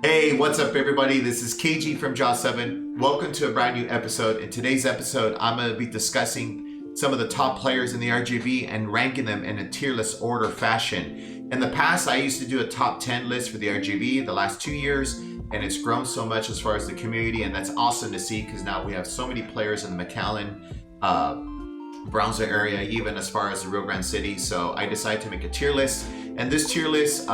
Hey, what's up everybody? This is KG from Jaw7. Welcome to a brand new episode. In today's episode, I'm going to be discussing some of the top players in the RGV and ranking them in a tier list order fashion. In the past, I used to do a top 10 list for the RGV the last 2 years, and it's grown so much as far as the community, and that's awesome to see because now we have so many players in the McAllen, Brownsville area, even as far as the Rio Grande City. So I decided to make a tier list, and this tier list,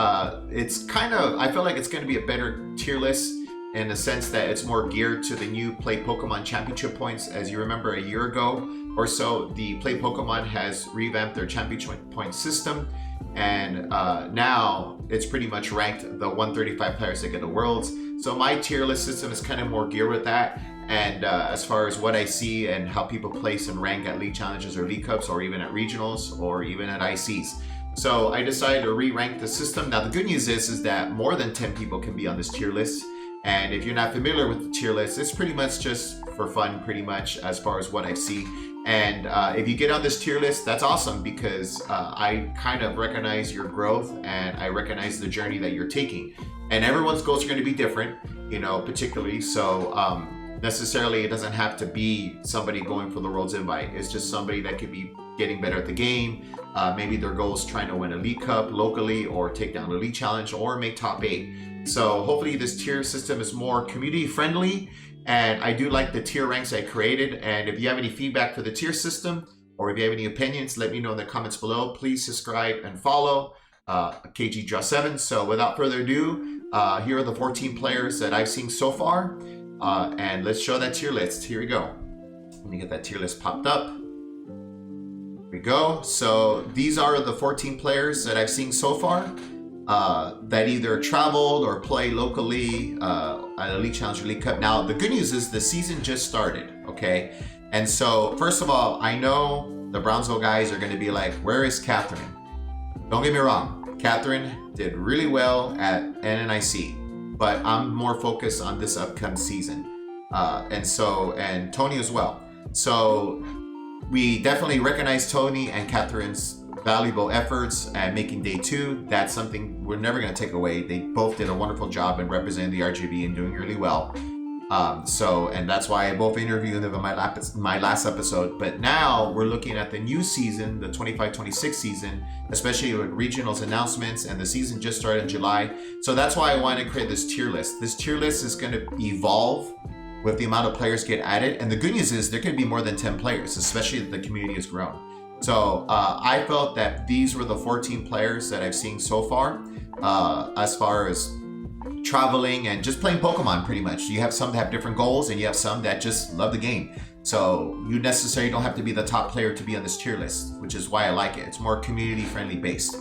it's kind of, I feel like it's going to be a better tier list in the sense that it's more geared to the new Play Pokemon Championship points. As you remember, a year ago or so, the Play Pokemon has revamped their championship point system, and now it's pretty much ranked the 135 players that get the Worlds. So my tier list system is kind of more geared with that. And as far as what I see and how people place and rank at League Challenges or League Cups or even at Regionals or even at ICs. So I decided to re-rank the system. Now the good news is that more than 10 people can be on this tier list. And if you're not familiar with the tier list, it's pretty much just for fun, pretty much as far as what I see. And if you get on this tier list, that's awesome because I kind of recognize your growth and I recognize the journey that you're taking. And everyone's goals are going to be different, you know, particularly. So necessarily it doesn't have to be somebody going for the World's Invite. It's just somebody that could be getting better at the game. Maybe their goal is trying to win a League Cup locally or take down a League Challenge or make top 8. So hopefully this tier system is more community friendly, and I do like the tier ranks I created. And if you have any feedback for the tier system or if you have any opinions, let me know in the comments below. Please subscribe and follow KG Jaw7. So without further ado, here are the 14 players that I've seen so far. And let's show that tier list. Here we go. Let me get that tier list popped up. Here we go. So these are the 14 players that I've seen so far that either traveled or play locally at a League Challenge or League Cup. Now, the good news is the season just started, okay? And so, first of all, I know the Brownsville guys are going to be like, where is Catherine? Don't get me wrong. Catherine did really well at NNIC, but I'm more focused on this upcoming season. And Tony as well. So we definitely recognize Tony and Catherine's valuable efforts at making day 2. That's something we're never going to take away. They both did a wonderful job in representing the RGV and doing really well. And that's why I both interviewed them in my last episode. But now we're looking at the new season, the 25-26 season, especially with regionals announcements, and the season just started in July. So that's why I wanted to create this tier list. This tier list is going to evolve with the amount of players get added. And the good news is there could be more than 10 players, especially if the community has grown. So I felt that these were the 14 players that I've seen so far as far as traveling and just playing Pokemon pretty much. You have some that have different goals and you have some that just love the game. So you necessarily don't have to be the top player to be on this tier list, which is why I like it. It's more community friendly based.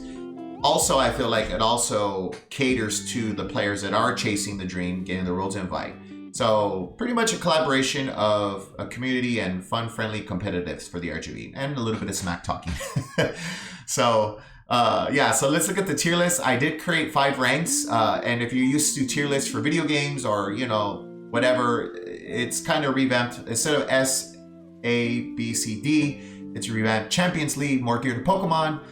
Also, I feel like it also caters to the players that are chasing the dream, getting the World's Invite. So pretty much a collaboration of a community and fun, friendly competitives for the RGV and a little bit of smack talking. So so let's look at the tier list. I did create 5 ranks. And if you're used to tier lists for video games or, you know, whatever, it's kind of revamped. Instead of S, A, B, C, D, it's revamped Champions League, more geared to Pokemon.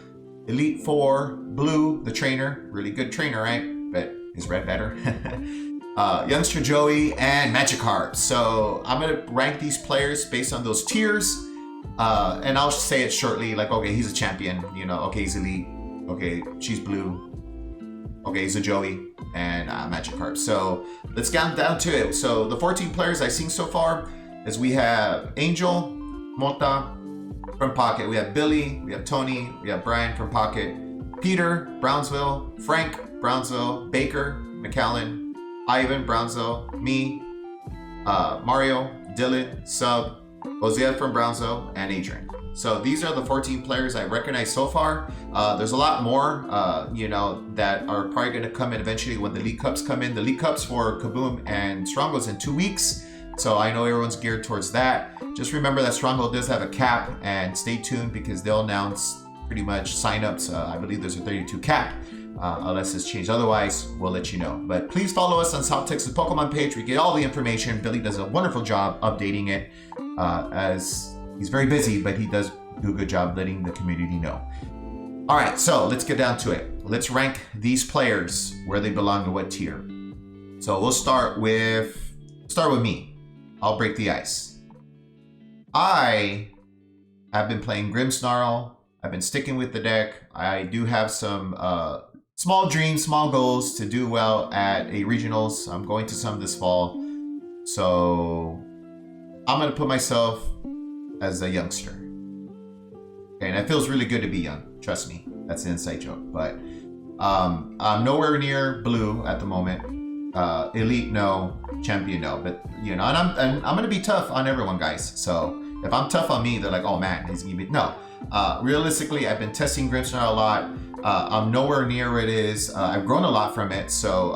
Elite 4, Blue, the trainer, really good trainer, right? But is red better? Youngster Joey, and Magikarp. So I'm going to rank these players based on those tiers. And I'll say it shortly, like, okay, he's a champion, you know, okay, he's elite, okay, she's blue, okay, he's a Joey, and Magikarp. So let's get down to it. So the 14 players I've seen so far is we have Angel, Mota from Pocket, we have Billy, we have Tony, we have Brian from Pocket, Peter, Brownsville, Frank, Brownsville, Baker, McAllen, Ivan, Brownsville, me, Mario, Dylan, Sub, Jose from Brownsville, and Adrian. So these are the 14 players I recognize so far. There's a lot more, that are probably going to come in eventually when the League Cups come in. The League Cups for Kaboom and Stronghold's in 2 weeks. So I know everyone's geared towards that. Just remember that Stronghold does have a cap, and stay tuned because they'll announce pretty much signups. I believe there's a 32 cap. Unless it's changed. Otherwise, we'll let you know. But please follow us on South Texas Pokemon page. We get all the information. Billy does a wonderful job updating it as he's very busy, but he does do a good job letting the community know. All right, so let's get down to it. Let's rank these players where they belong to what tier. So we'll start with me. I'll break the ice. I have been playing Grimmsnarl. I've been sticking with the deck. I do have some small dreams, small goals to do well at a regionals. I'm going to some this fall. So I'm going to put myself as a youngster. Okay, and it feels really good to be young. Trust me. That's an inside joke. But I'm nowhere near blue at the moment. Elite, no. Champion, no. But, you know, and I'm going to be tough on everyone, guys. So if I'm tough on me, they're like, oh, man, he's going to be... No. Realistically, I've been testing Grimmsnarl a lot. I'm nowhere near where it is. I've grown a lot from it. So,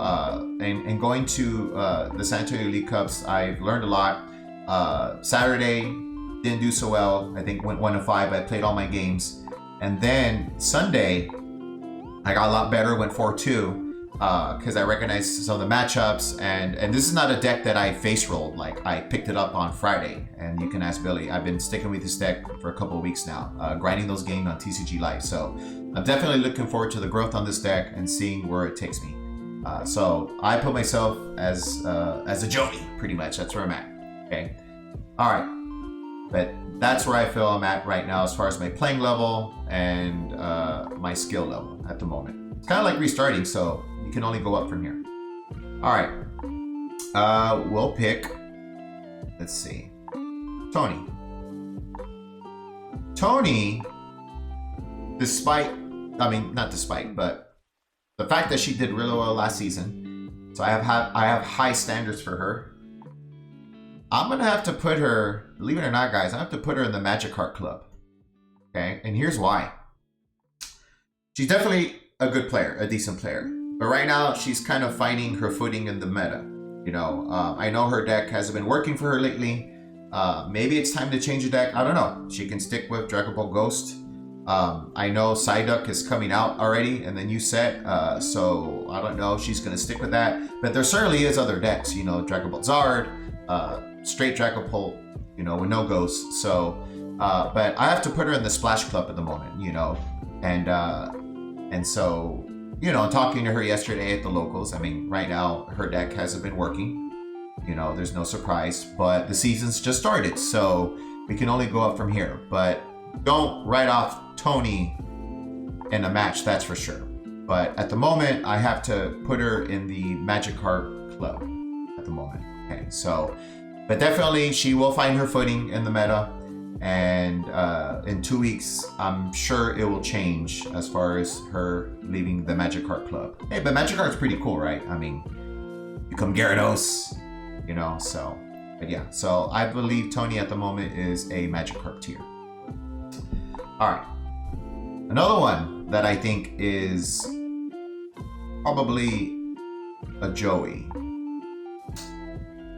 and going to the San Antonio Elite Cups, I've learned a lot. Saturday, didn't do so well. I think went 1-5. I played all my games. And then Sunday, I got a lot better, went 4-2. Because I recognized some of the matchups, and this is not a deck that I face rolled. Like, I picked it up on Friday, and you can ask Billy. I've been sticking with this deck for a couple of weeks now, grinding those games on TCG Live. So I'm definitely looking forward to the growth on this deck and seeing where it takes me. So I put myself as a Joey, pretty much. That's where I'm at. Okay, all right, but that's where I feel I'm at right now as far as my playing level and my skill level at the moment. It's kind of like restarting, so you can only go up from here. All right. We'll pick, let's see, Tony. Tony, not despite, but the fact that she did really well last season, so I have high standards for her. I'm gonna have to put her, believe it or not, guys, I have to put her in the Magic Heart Club. Okay, and here's why. She's definitely a good player, a decent player. But right now, she's kind of finding her footing in the meta. You know, I know her deck hasn't been working for her lately. Maybe it's time to change the deck. I don't know. She can stick with Dragon Ball Ghost. I know Psyduck is coming out already in the new set. So I don't know if she's going to stick with that. But there certainly is other decks. You know, Dragon Ball Zard, straight Dragon Ball, you know, with no Ghost. So, but I have to put her in the Splash Club at the moment, you know. And so, you know, talking to her yesterday at the locals, I mean, right now her deck hasn't been working. You know, there's no surprise, but the season's just started, so we can only go up from here. But don't write off Tony in a match, that's for sure. But at the moment, I have to put her in the Magic Heart Club at the moment. Okay, so, but definitely she will find her footing in the meta. And in 2 weeks, I'm sure it will change as far as her leaving the Magic Heart Club. Hey, but Magic Heart's pretty cool, right? I mean, you become Gyarados, you know, so. But yeah, so I believe Tony at the moment is a Magic Heart tier. All right. Another one that I think is probably a Joey.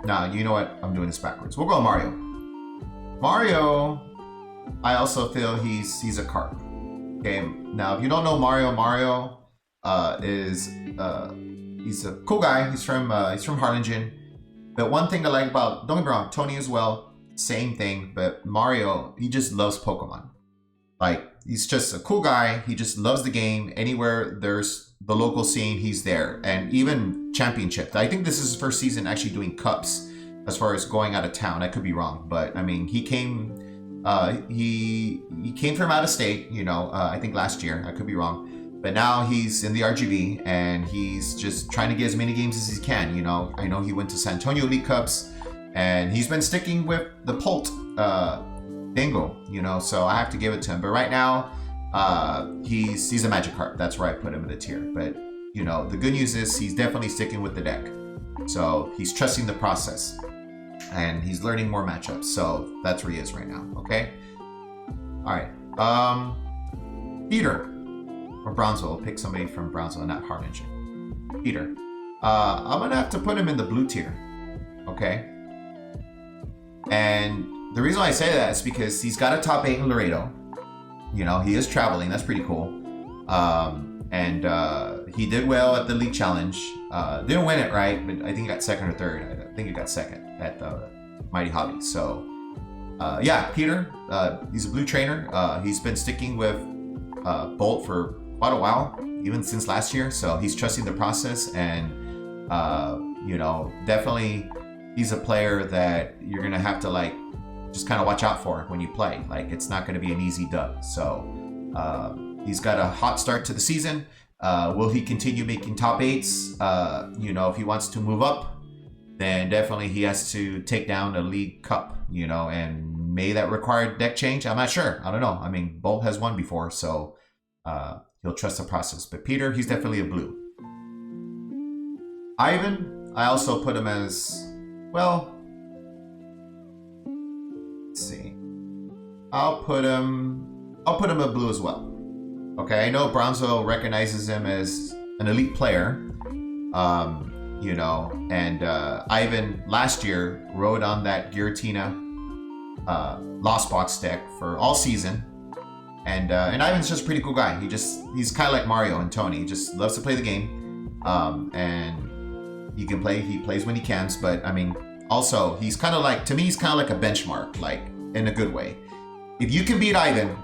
Nah, you know what? I'm doing this backwards. We'll go Mario. Mario, I also feel he's a carp. Okay, now if you don't know Mario is he's a cool guy. He's from Harlingen. But one thing I like about, don't get me wrong, Tony as well, same thing. But Mario, he just loves Pokemon. Like, he's just a cool guy. He just loves the game. Anywhere there's the local scene, he's there. And even championship. I think this is his first season actually doing cups. As far as going out of town, I could be wrong, but I mean, he came from out of state, you know, I think last year, I could be wrong, but now he's in the RGV and he's just trying to get as many games as he can, you know. I know he went to San Antonio Elite Cups and he's been sticking with the Pult Dingle, you know, so I have to give it to him. But right now, he's a Magic Heart. That's where I put him in the tier. But, you know, the good news is he's definitely sticking with the deck. So he's trusting the process. And he's learning more matchups, so that's where he is right now. Okay. All right. Peter or Brownsville. Pick somebody from Brownsville, not Harlingen. Peter. I'm gonna have to put him in the blue tier. Okay. And the reason why I say that is because he's got a top 8 in Laredo. You know, he is traveling. That's pretty cool. And he did well at the League Challenge. Didn't win it, right? But I think he got second or third. I think he got second at the Mighty Hobby. So, yeah, Peter, he's a blue trainer. He's been sticking with Bolt for quite a while, even since last year. So he's trusting the process. And you know, definitely he's a player that you're going to have to like just kind of watch out for when you play. Like, it's not going to be an easy dub. So he's got a hot start to the season. Will he continue making top 8s? You know, if he wants to move up, then definitely he has to take down a League Cup, you know, and may that require deck change? I'm not sure. I don't know. I mean, Bolt has won before, so he'll trust the process. But Peter, he's definitely a blue. Ivan, I also put him as, well, let's see. I'll put him a blue as well. Okay, I know Bronzo recognizes him as an elite player, you know, and Ivan last year rode on that Giratina Lost Box deck for all season, and Ivan's just a pretty cool guy. He's kind of like Mario and Tony. He just loves to play the game, and he plays when he can. But I mean, also he's kind of like, to me, he's kind of like a benchmark, like in a good way. If you can beat Ivan,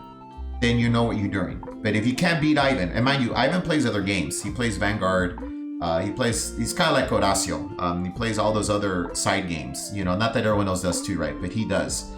then you know what you're doing. But if you can't beat Ivan, and mind you, Ivan plays other games. He plays Vanguard. He's kind of like Horacio. He plays all those other side games. You know, not that everyone else does too, right? But he does.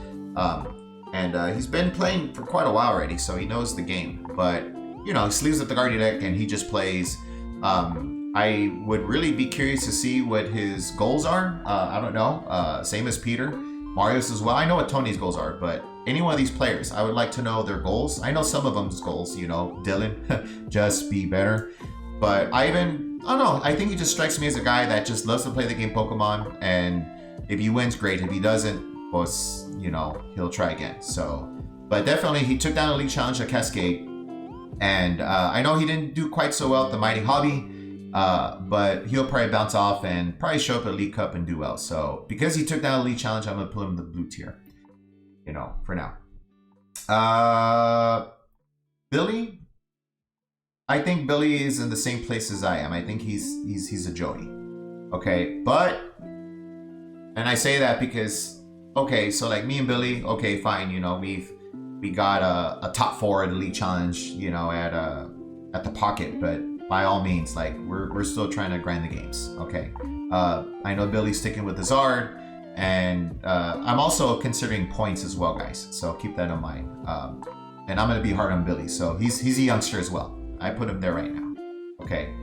And he's been playing for quite a while already, so he knows the game. But, you know, he sleeves at the Guardian deck and he just plays. I would really be curious to see what his goals are. I don't know. Same as Peter. Marius as well. I know what Tony's goals are, but any one of these players, I would like to know their goals. I know some of them's goals, you know, Dylan, just be better. But Ivan, I don't know. I think he just strikes me as a guy that just loves to play the game Pokemon. And if he wins, great. If he doesn't, well, you know, he'll try again. So, but definitely he took down a League Challenge at Cascade. And I know he didn't do quite so well at the Mighty Hobby. But he'll probably bounce off and probably show up at League Cup and do well. So because he took down a League Challenge, I'm going to put him in the blue tier, you know, for now. Billy, I think Billy is in the same place as I am. I think he's a Joey. Okay, but, and I say that because, okay, so like me and Billy, okay, fine, you know, we got a top 4 at the League Challenge, you know, at the Pocket, but by all means, like, we're still trying to grind the games, okay? I know Billy's sticking with the Zard, and I'm also considering points as well, guys, so keep that in mind. And I'm going to be hard on Billy, so he's a youngster as well. I put him there right now, okay?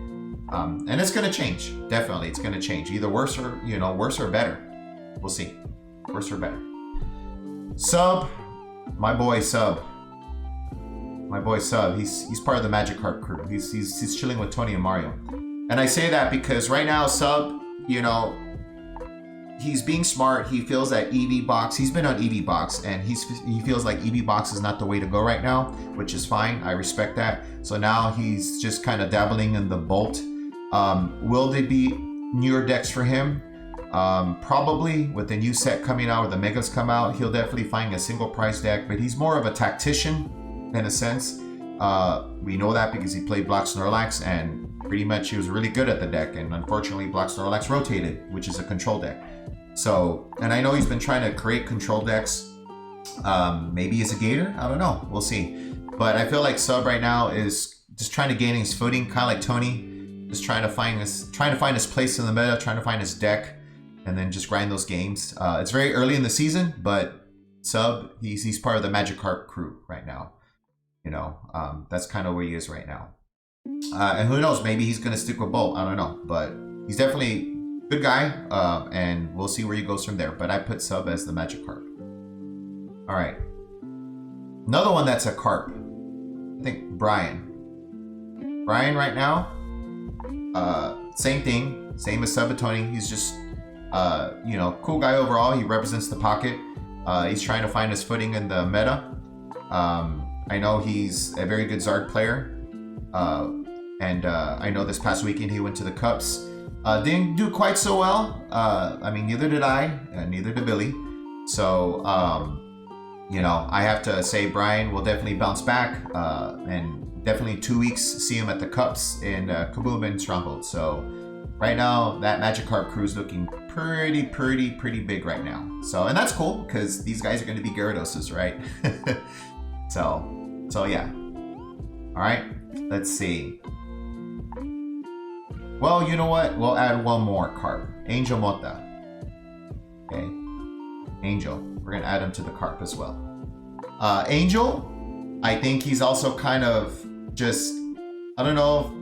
And it's going to change, definitely, it's going to change. Either worse or better. We'll see. Worse or better. Sub, my boy Sub. My boy Sub, he's part of the Magikarp crew. He's chilling with Tony and Mario. And I say that because right now, Sub, you know, he's being smart. He feels that EV Box, he's been on EV Box, and he feels like EV Box is not the way to go right now, which is fine. I respect that. So now he's just kind of dabbling in the Bolt. Will there be newer decks for him? Probably. With the new set coming out, or the Megas come out, he'll definitely find a single price deck, but he's more of a tactician in a sense. We know that because he played Black Snorlax, and pretty much he was really good at the deck, and unfortunately Black Snorlax rotated, which is a control deck. So, and I know he's been trying to create control decks. Maybe he's a Gator, I don't know, we'll see. But I feel like Sub right now is just trying to gain his footing, kind of like Tony, just trying to find his place in the meta, trying to find his deck, and then just grind those games. It's very early in the season, but Sub, he's part of the Magikarp crew right now. You know, that's kind of where he is right now. And who knows, maybe he's going to stick with Bolt. I don't know. But he's definitely a good guy. And we'll see where he goes from there. But I put Sub as the Magikarp. All right. Another one that's a Carp. I think Brian. Brian right now, same thing. Same as Sub and Tony. He's just, you know, cool guy overall. He represents the Pocket. He's trying to find his footing in the meta. I know he's a very good Zard player, and I know this past weekend he went to the Cups. Didn't do quite so well. I mean, neither did I, and neither did Billy. So, you know, I have to say Brian will definitely bounce back, and definitely 2 weeks see him at the Cups in Kaboom and Stronghold. So, right now, that Magikarp crew is looking pretty big right now. So, and that's cool, because these guys are going to be Gyarados, right? So yeah. All right, let's see. Well, you know what? We'll add one more card. Angel Mota. Okay. Angel. We're going to add him to the carp as well. Angel, I think he's also kind of just, I don't know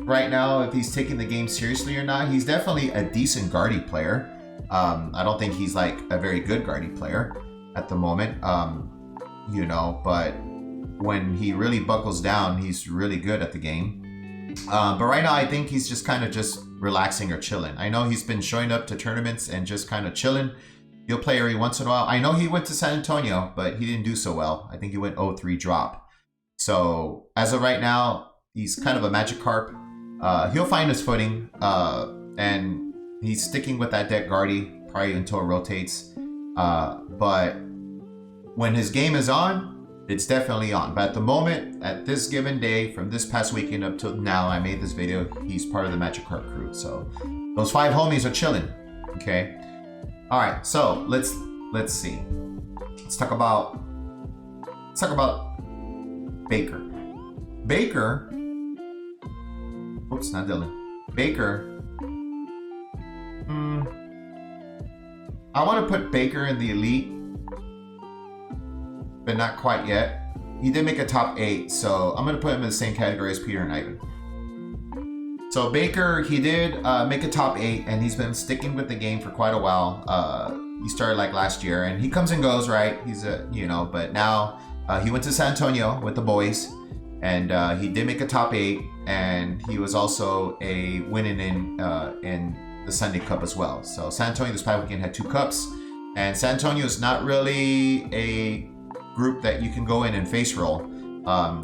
right now if he's taking the game seriously or not. He's definitely a decent Guardy player. I don't think he's like a very good Guardy player at the moment. You know, but when he really buckles down, he's really good at the game. But right now, I think he's just kind of just relaxing or chilling. I know he's been showing up to tournaments and just kind of chilling. He'll play every once in a while. I know he went to San Antonio, but he didn't do so well. I think he went 0-3 drop. So as of right now, he's kind of a magic carp. He'll find his footing, and he's sticking with that deck Guardy probably until it rotates. But when his game is on, it's definitely on. But at the moment, at this given day, from this past weekend up till now, I made this video, he's part of the Magic Carp crew. So those 5 homies are chilling. Okay. All right. So let's see. Let's talk about Baker. Baker. Oops, not Dylan. Baker. I want to put Baker in the elite, but not quite yet. He did make a top 8, so I'm going to put him in the same category as Peter and Ivan. So Baker, he did make a top 8, and he's been sticking with the game for quite a while. He started like last year, and he comes and goes, right? He's but now he went to San Antonio with the boys, and he did make a top 8, and he was also a winning in the Sunday Cup as well. So San Antonio this past weekend had 2 cups, and San Antonio is not really a group that you can go in and face roll.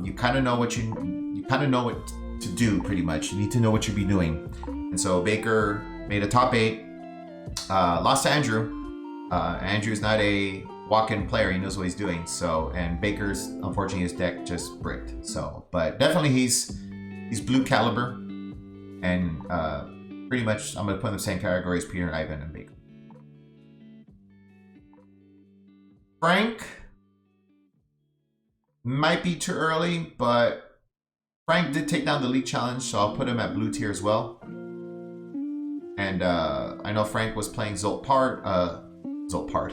You kind of know what to do pretty much. You need to know what you'll be doing. And so Baker made a top 8, lost to Andrew. Andrew's not a walk-in player. He knows what he's doing. So, and Baker's, unfortunately, his deck just bricked. So, but definitely he's blue caliber, and pretty much I'm going to put in the same category as Peter and Ivan and Baker. Frank might be too early, but Frank did take down the League Challenge, so I'll put him at blue tier as well. And I know Frank was playing Zoltpart. Zard.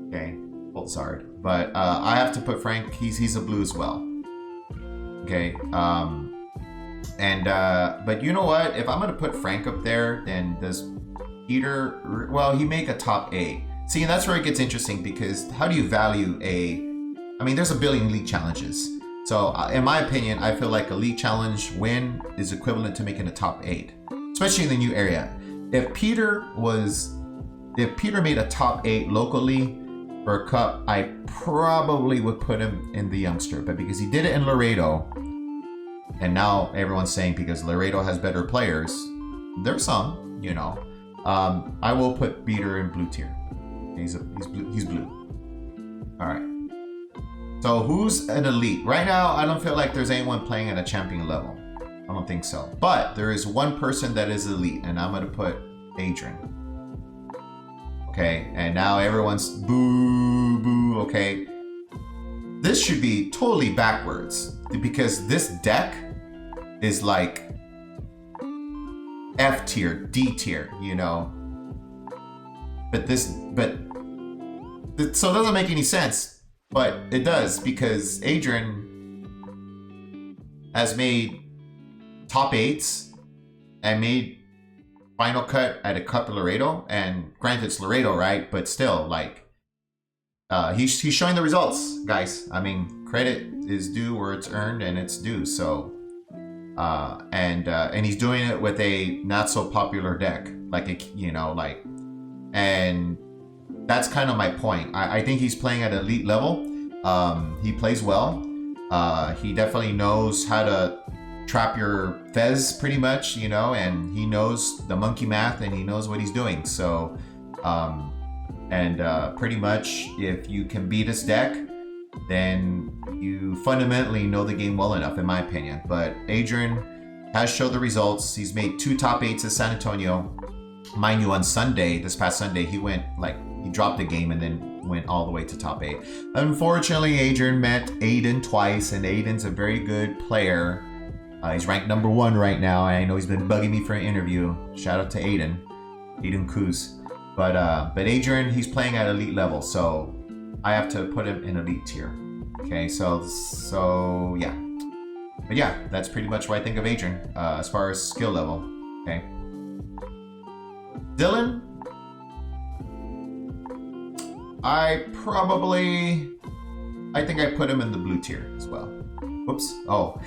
Okay, Zard. But I have to put Frank, he's a blue as well. Okay, but you know what? If I'm going to put Frank up there, then does Peter, well, he make a top 8. See, and that's where it gets interesting, because how do you value there's a billion league challenges. So in my opinion, I feel like a league challenge win is equivalent to making a top 8, especially in the new area. If Peter made a top 8 locally for a cup, I probably would put him in the youngster. But because he did it in Laredo, and now everyone's saying because Laredo has better players, there's some, I will put Peter in blue tier. He's blue. All right. So who's an elite? Right now, I don't feel like there's anyone playing at a champion level. I don't think so. But there is one person that is elite, and I'm going to put Adrian. Okay, and now everyone's boo, boo, okay. This should be totally backwards, because this deck is like F tier, D tier, so it doesn't make any sense, but it does, because Adrian has made top 8s and made final cut at a cup of Laredo, and granted it's Laredo, right? But still, he's showing the results, guys. Credit is due where it's earned, and it's due. So, and he's doing it with a not so popular deck, and that's kind of my point. I think he's playing at elite level. He plays well. He definitely knows how to trap your Fez pretty much, and he knows the monkey math, and he knows what he's doing. So, pretty much if you can beat his deck, then you fundamentally know the game well enough, in my opinion. But Adrian has showed the results. He's made 2 top 8s at San Antonio. Mind you, on Sunday, this past Sunday, he went he dropped the game, and then went all the way to top 8. Unfortunately, Adrian met Aiden twice, and Aiden's a very good player. He's ranked number 1 right now. I know he's been bugging me for an interview. Shout out to Aiden Kuz. But Adrian, he's playing at elite level, so I have to put him in elite tier. Okay, so yeah. But yeah, that's pretty much what I think of Adrian as far as skill level. Okay. Dylan, I think I put him in the blue tier as well. Whoops. Oh.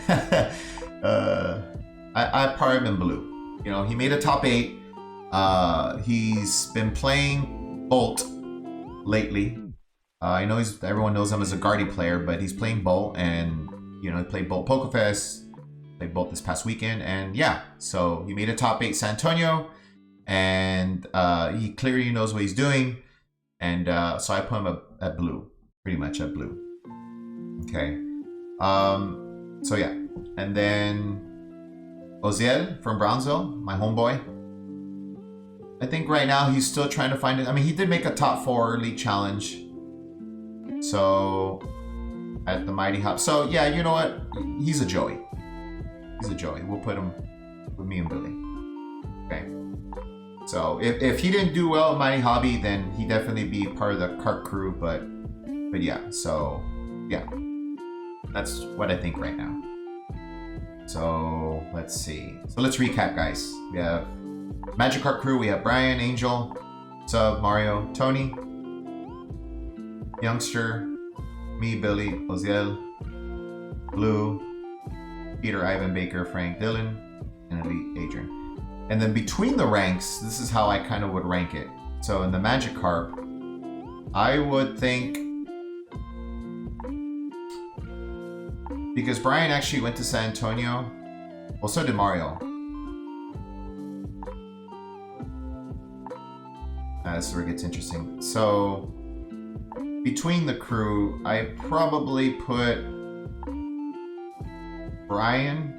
I put him in blue. You know, he made a top 8. He's been playing Bolt lately. I know everyone knows him as a Guardy player, but he's playing Bolt, and you know, he played Bolt PokeFest, played Bolt this past weekend, and yeah, so he made a top 8 San Antonio, and he clearly knows what he's doing, and so I put him at blue, pretty much at blue. Okay, so yeah, and then Oziel from Brownsville, my homeboy. I think right now he's still trying to find it. I mean, he did make a top 4 league challenge. So, at the Mighty Hop. So, yeah, you know what? He's a Joey. He's a Joey. We'll put him with me and Billy. Okay. So, if he didn't do well at Mighty Hobby, then he'd definitely be part of the cart crew. But yeah, so, yeah. That's what I think right now. So, let's see. So, let's recap, guys. We have Magic Cart Crew. We have Brian, Angel, Sub, Mario, Tony, Youngster, me, Billy, Oziel, Blue, Peter, Ivan, Baker, Frank, Dylan, and Elite, Adrian. And then between the ranks, this is how I kind of would rank it. So in the Magikarp, I would think, because Brian actually went to San Antonio, well, so did Mario. This is where it gets interesting. So between the crew, I probably put Brian,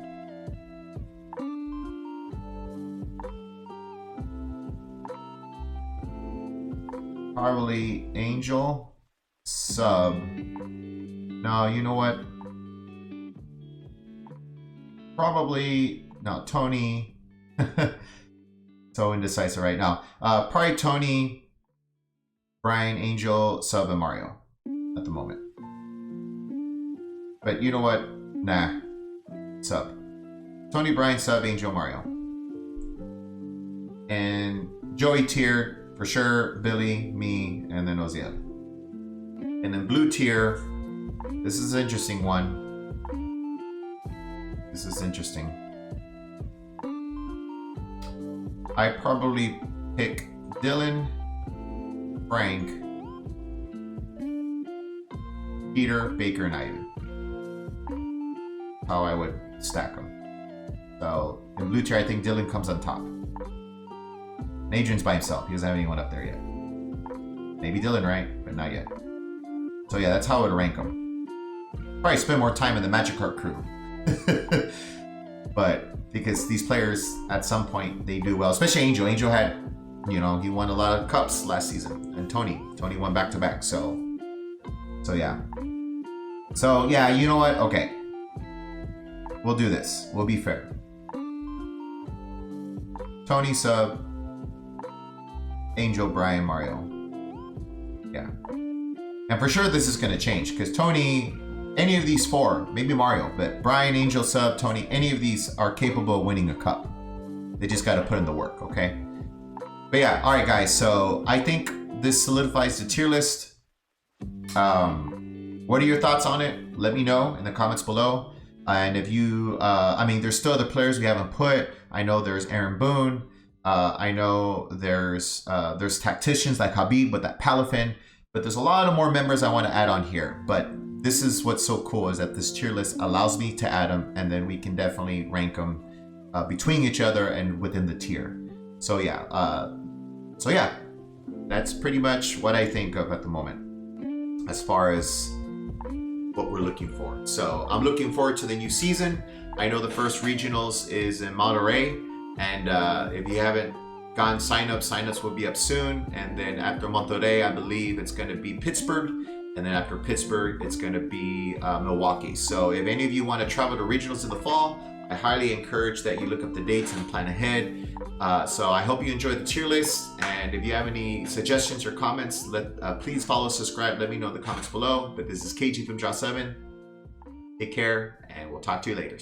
probably Angel, Sub. No, you know what? Probably no, Tony. So indecisive right now. Probably Tony, Brian, Angel, Sub, and Mario at the moment. But you know what? Nah. Sub. Tony, Brian, Sub, Angel, Mario. And Joey tier, for sure, Billy, me, and then Oziel. And then blue tier, this is an interesting one. This is interesting. I probably pick Dylan, Frank, Peter, Baker, and Ivan. How I would stack them. So in blue tier, I think Dylan comes on top. And Adrian's by himself. He doesn't have anyone up there yet. Maybe Dylan, right? But not yet. So yeah, that's how I would rank them. Probably spend more time in the Magikarp crew. But because these players, at some point, they do well. Especially Angel. Angel had, you know, he won a lot of cups last season. And Tony won back-to-back. So yeah. So yeah, you know what? Okay. We'll do this. We'll be fair. Tony, Sub, Angel, Brian, Mario. Yeah. And for sure this is going to change because Tony, any of these 4, maybe Mario, but Brian, Angel, Sub, Tony, any of these are capable of winning a cup. They just got to put in the work, okay? But yeah, all right, guys. So I think this solidifies the tier list. What are your thoughts on it? Let me know in the comments below. And if you, I mean, there's still other players we haven't put. I know there's Aaron Boone. I know there's tacticians like Habib with that Palafin. But there's a lot of more members I want to add on here. But this is what's so cool is that this tier list allows me to add them. And then we can definitely rank them between each other and within the tier. So yeah, that's pretty much what I think of at the moment as far as what we're looking for. So I'm looking forward to the new season. I know the first regionals is in Monterey, and if you haven't gotten signups. Signups will be up soon. And then after Monterrey, I believe it's going to be Pittsburgh. And then after Pittsburgh, it's going to be Milwaukee. So if any of you want to travel to regionals in the fall, I highly encourage that you look up the dates and plan ahead. So I hope you enjoyed the tier list. And if you have any suggestions or comments, please follow, subscribe. Let me know in the comments below. But this is KG from Jaw 7. Take care, and we'll talk to you later.